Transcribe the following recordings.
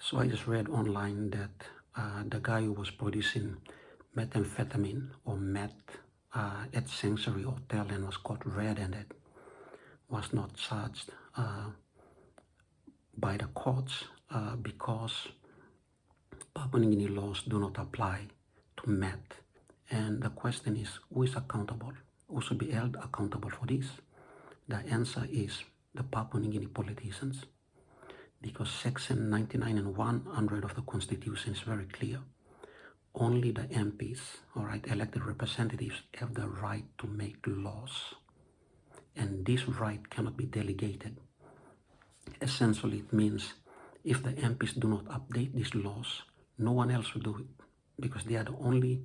So I just read online that the guy who was producing methamphetamine or meth at Sanctuary Hotel and was caught red-handed was not charged by the courts because Papua New Guinea laws do not apply to meth. And the question is, who is accountable? Who should be held accountable for this? The answer is the Papua New Guinea politicians, because Section 99 and 100 of the Constitution is very clear. Only the MPs, all right, elected representatives, have the right to make laws. And this right cannot be delegated. Essentially, it means if the MPs do not update these laws, no one else will do it, because they are the only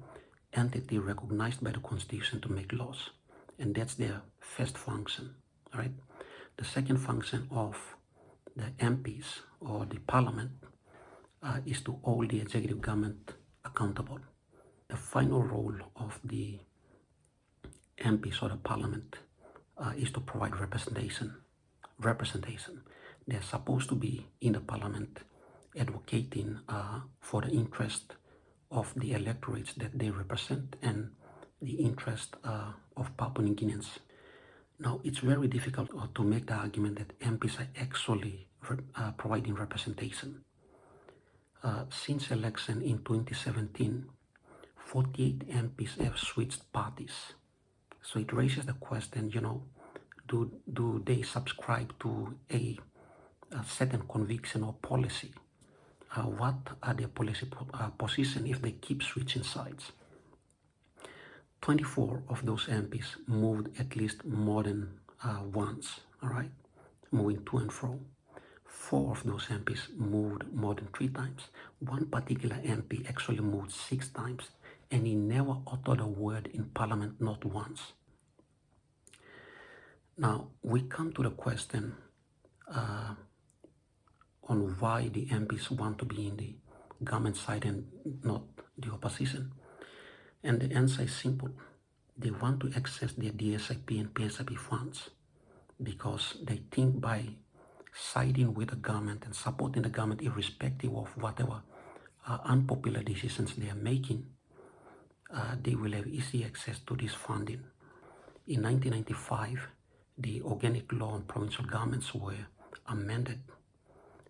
entity recognized by the Constitution to make laws. And that's their first function, all right? The second function of the MPs or the parliament is to hold the executive government accountable. The final role of the MPs or the parliament is to provide representation. They're supposed to be in the parliament advocating for the interest of the electorates that they represent and the interest of Papua New Guineans. Now, it's very difficult to make the argument that MPs are actually providing representation. Since election in 2017, 48 MPs have switched parties. So it raises the question, do they subscribe to a certain conviction or policy? What are their policy position if they keep switching sides? 24 of those MPs moved at least more than once, all right, moving to and fro. 4 of those MPs moved more than 3 times. One particular MP actually moved 6 times, and he never uttered a word in Parliament, not once. Now, we come to the question on why the MPs want to be in the government side and not the opposition. And the answer is simple. They want to access their DSIP and PSIP funds because they think by siding with the government and supporting the government irrespective of whatever unpopular decisions they are making, they will have easy access to this funding. In 1995, the organic law on provincial governments were amended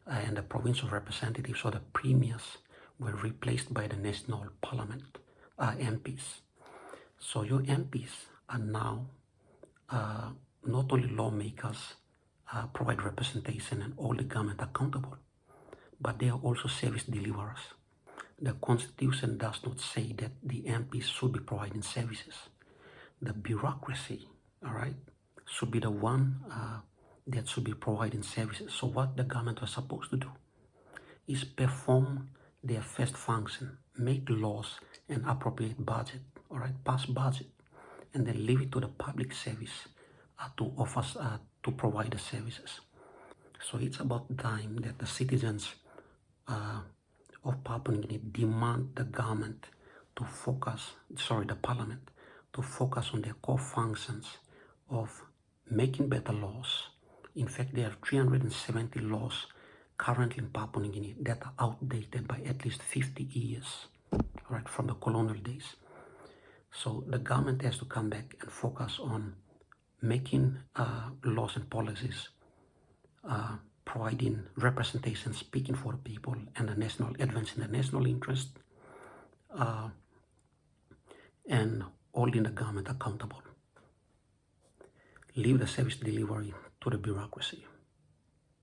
and the provincial representatives or the premiers were replaced by the national parliament MPs. So your MPs are now not only lawmakers, provide representation and hold the government accountable, but they are also service deliverers. The Constitution does not say that the MPs should be providing services. The bureaucracy, all right, should be the one that should be providing services. So what the government was supposed to do is perform their first function, make laws and appropriate budget, all right, pass budget, and then leave it to the public service to provide the services. So it's about time that the citizens of Papua New Guinea demand the government to the parliament to focus on their core functions of making better laws. In fact, there are 370 laws currently in Papua New Guinea that are outdated by at least 50 years, right, from the colonial days. So the government has to come back and focus on making laws and policies, providing representation, speaking for the people, and advancing the national interest, and holding the government accountable. Leave the service delivery to the bureaucracy.